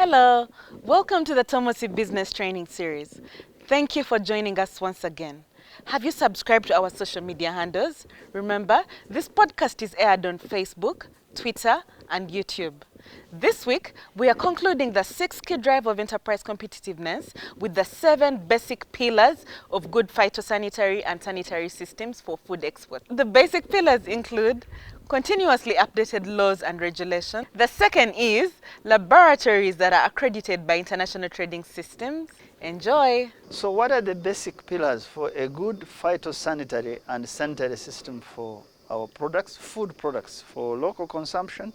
Hello, welcome to the Tomosi Business Training Series. Thank you for joining us once again. Have you subscribed to our social media handles? Remember, this podcast is aired on Facebook, Twitter, and YouTube. This week, we are concluding the 6 key drive of enterprise competitiveness with the 7 basic pillars of good phytosanitary and sanitary systems for food export. The basic pillars include continuously updated laws and regulations. The second is laboratories that are accredited by international trading systems. Enjoy! So what are the basic pillars for a good phytosanitary and sanitary system for our products, food products, for local consumption,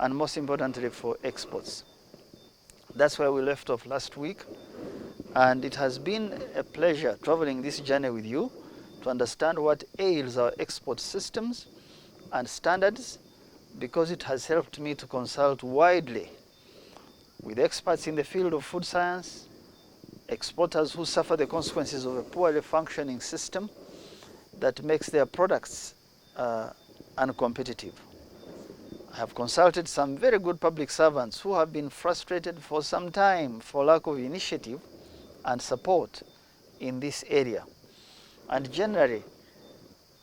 and most importantly for exports? That's where we left off last week, and it has been a pleasure traveling this journey with you to understand what ails our export systems and standards, because it has helped me to consult widely with experts in the field of food science, exporters who suffer the consequences of a poorly functioning system that makes their products uncompetitive. I have consulted some very good public servants who have been frustrated for some time for lack of initiative and support in this area, and generally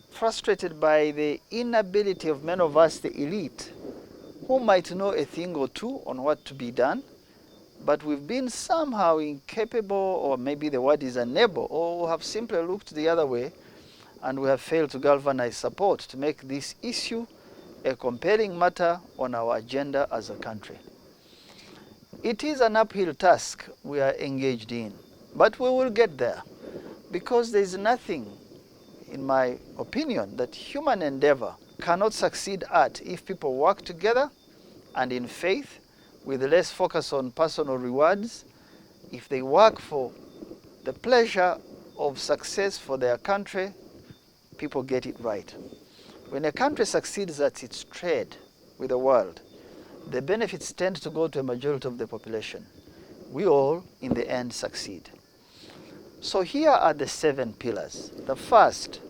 frustrated by the inability of many of us, the elite, who might know a thing or two on what to be done, but we've been somehow incapable, or maybe the word is unable, or have simply looked the other way, and we have failed to galvanize support to make this issue a compelling matter on our agenda as a country. It is an uphill task we are engaged in, but we will get there, because there is nothing, in my opinion, that human endeavor cannot succeed at if people work together and in faith, with less focus on personal rewards. If they work for the pleasure of success for their country, people get it right. When a country succeeds at its trade with the world, the benefits tend to go to a majority of the population. We all, in the end, succeed. So here are the 7 pillars. The first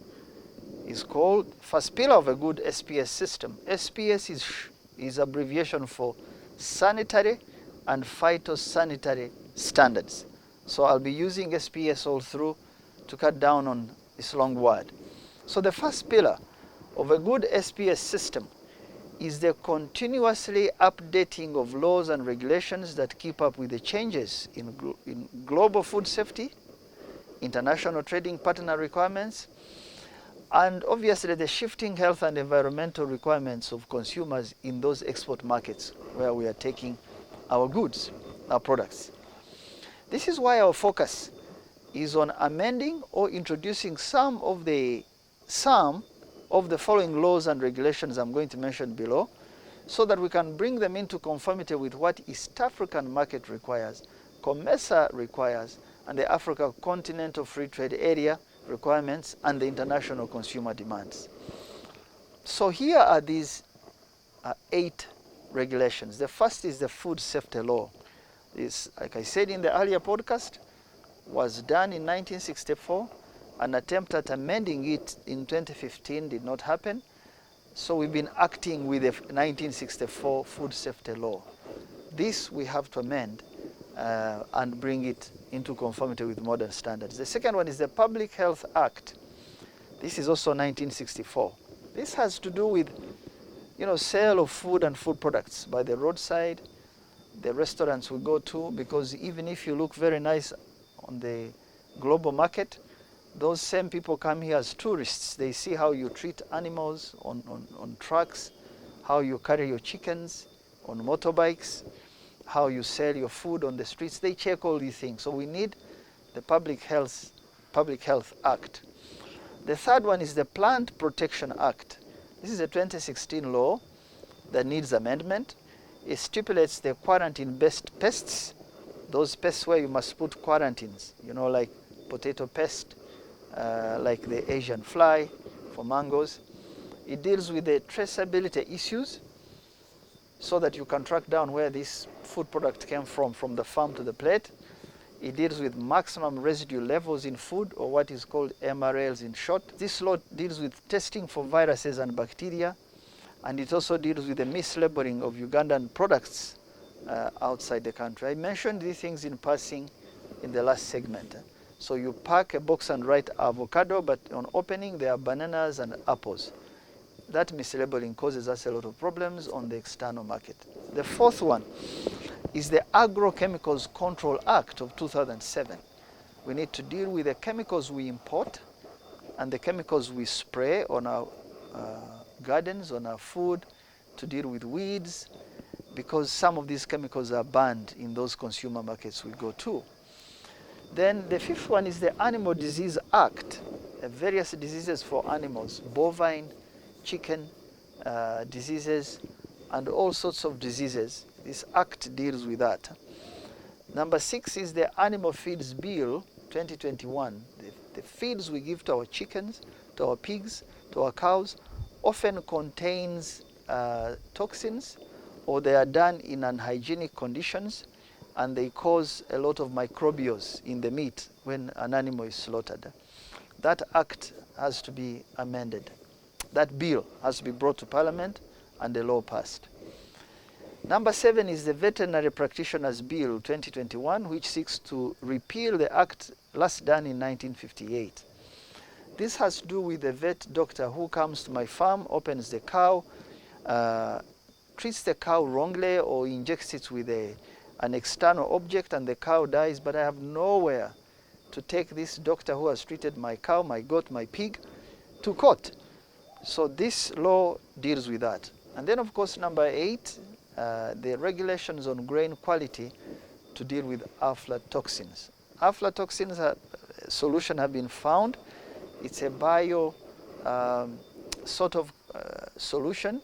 is called, first pillar of a good SPS system. SPS is abbreviation for sanitary and phytosanitary standards. So I'll be using SPS all through to cut down on this long word. So the first pillar of a good SPS system is the continuously updating of laws and regulations that keep up with the changes in global food safety, international trading partner requirements, and obviously the shifting health and environmental requirements of consumers in those export markets where we are taking our goods, our products. This is why our focus is on amending or introducing some of the following laws and regulations I'm going to mention below, so that we can bring them into conformity with what East African market requires, COMESA requires, and the Africa Continental Free Trade Area requirements, and the international consumer demands. So here are these 8 regulations. The first is the food safety law. This, like I said in the earlier podcast, was done in 1964. An attempt at amending it in 2015 did not happen. So we've been acting with the 1964 food safety law. This we have to amend and bring it into conformity with modern standards. The second one is the Public Health Act. This is also 1964. This has to do with, sale of food and food products by the roadside, the restaurants we go to, because even if you look very nice on the global market, those same people come here as tourists. They see how you treat animals on trucks, how you carry your chickens on motorbikes, how you sell your food on the streets. They check all these things. So we need the Public Health Act. The third one is the Plant Protection Act. This is a 2016 law that needs amendment. It stipulates the quarantine-based pests, those pests where you must put quarantines, like potato pest, like the Asian fly for mangoes. It deals with the traceability issues, so that you can track down where this food product came from the farm to the plate. It deals with maximum residue levels in food, or what is called MRLs in short. This law deals with testing for viruses and bacteria, and it also deals with the mislabeling of Ugandan products outside the country. I mentioned these things in passing in the last segment. So you pack a box and write avocado, but on opening there are bananas and apples. That mislabeling causes us a lot of problems on the external market. The fourth one is the Agrochemicals Control Act of 2007. We need to deal with the chemicals we import and the chemicals we spray on our gardens, on our food, to deal with weeds, because some of these chemicals are banned in those consumer markets we go to. Then the fifth one is the Animal Disease Act, various diseases for animals, bovine, chicken diseases, and all sorts of diseases. This act deals with that. Number 6 is the Animal Feeds Bill 2021. The feeds we give to our chickens, to our pigs, to our cows often contains toxins, or they are done in unhygienic conditions, and they cause a lot of microbials in the meat when an animal is slaughtered. That act has to be amended. That bill has to be brought to Parliament and the law passed. Number 7 is the Veterinary Practitioners Bill 2021, which seeks to repeal the act last done in 1958. This has to do with the vet doctor who comes to my farm, opens the cow, treats the cow wrongly, or injects it with an external object and the cow dies, but I have nowhere to take this doctor who has treated my cow, my goat, my pig to court. So this law deals with that. And then of course number 8, the regulations on grain quality to deal with aflatoxins. Aflatoxins solution have been found. It's a bio sort of solution,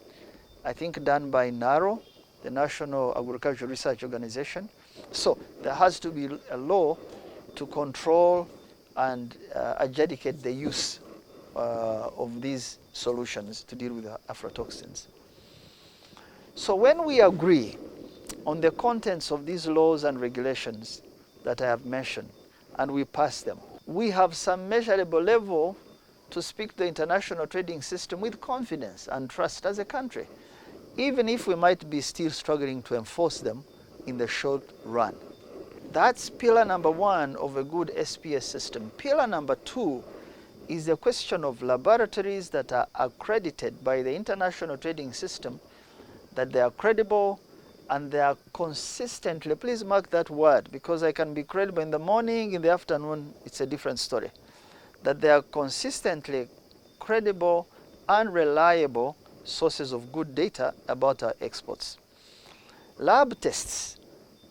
I think done by NARO, the National Agricultural Research Organization. So there has to be a law to control and adjudicate the use of these solutions to deal with aflatoxins. So when we agree on the contents of these laws and regulations that I have mentioned, and we pass them, we have some measurable level to speak to the international trading system with confidence and trust as a country, even if we might be still struggling to enforce them in the short run. That's pillar number 1 of a good SPS system. Pillar number 2 is the question of laboratories that are accredited by the international trading system, that they are credible and they are consistently, please mark that word, because I can be credible in the morning, in the afternoon, it's a different story. That they are consistently credible and reliable sources of good data about our exports. Lab tests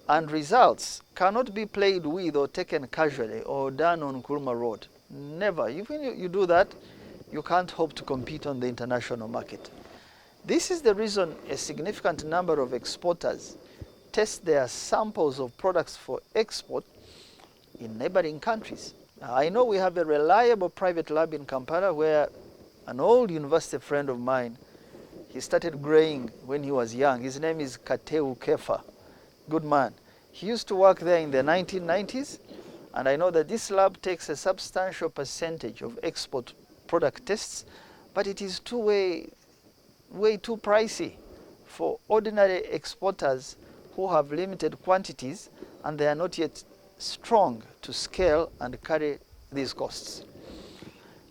and results cannot be played with or taken casually or done on Nkrumah Road. Never. If you do that, you can't hope to compete on the international market. This is the reason a significant number of exporters test their samples of products for export in neighboring countries. Now, I know we have a reliable private lab in Kampala where an old university friend of mine, he started growing when he was young. His name is Kateu Kefa. Good man. He used to work there in the 1990s, and I know that this lab takes a substantial percentage of export product tests, but it is way too pricey for ordinary exporters who have limited quantities and they are not yet strong to scale and carry these costs.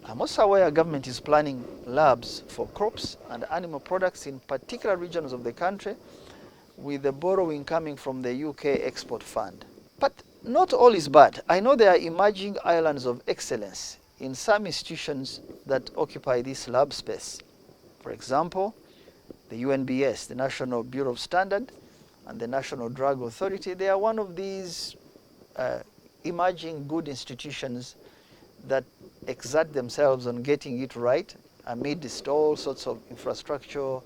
I'm also aware government is planning labs for crops and animal products in particular regions of the country, with the borrowing coming from the UK Export Fund. But not all is bad. I know there are emerging islands of excellence in some institutions that occupy this lab space. For example, the UNBS, the National Bureau of Standard, and the National Drug Authority, they are one of these emerging good institutions that exert themselves on getting it right amidst all sorts of infrastructure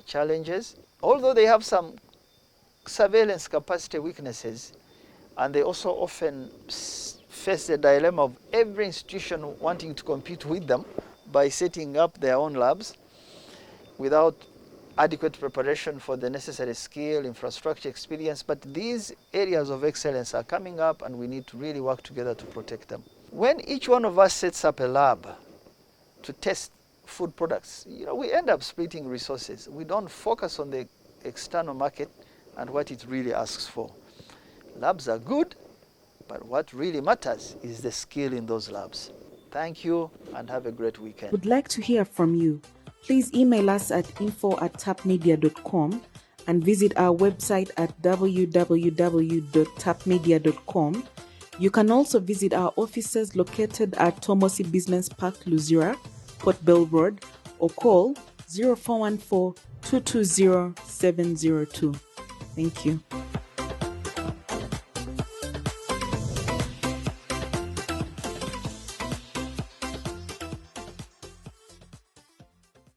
challenges. Although they have some surveillance capacity weaknesses, and they also often face the dilemma of every institution wanting to compete with them by setting up their own labs without adequate preparation for the necessary skill, infrastructure, experience. But these areas of excellence are coming up, and we need to really work together to protect them. When each one of us sets up a lab to test food products, we end up splitting resources. We don't focus on the external market and what it really asks for. Labs are good, but what really matters is the skill in those labs. Thank you and have a great weekend. Would like to hear from you. Please email us at info@tapmedia.com and visit our website at www.tapmedia.com. You can also visit our offices located at Tomosi Business Park, Luzira, Port Bell Road, or call 0414 220 702. Thank you.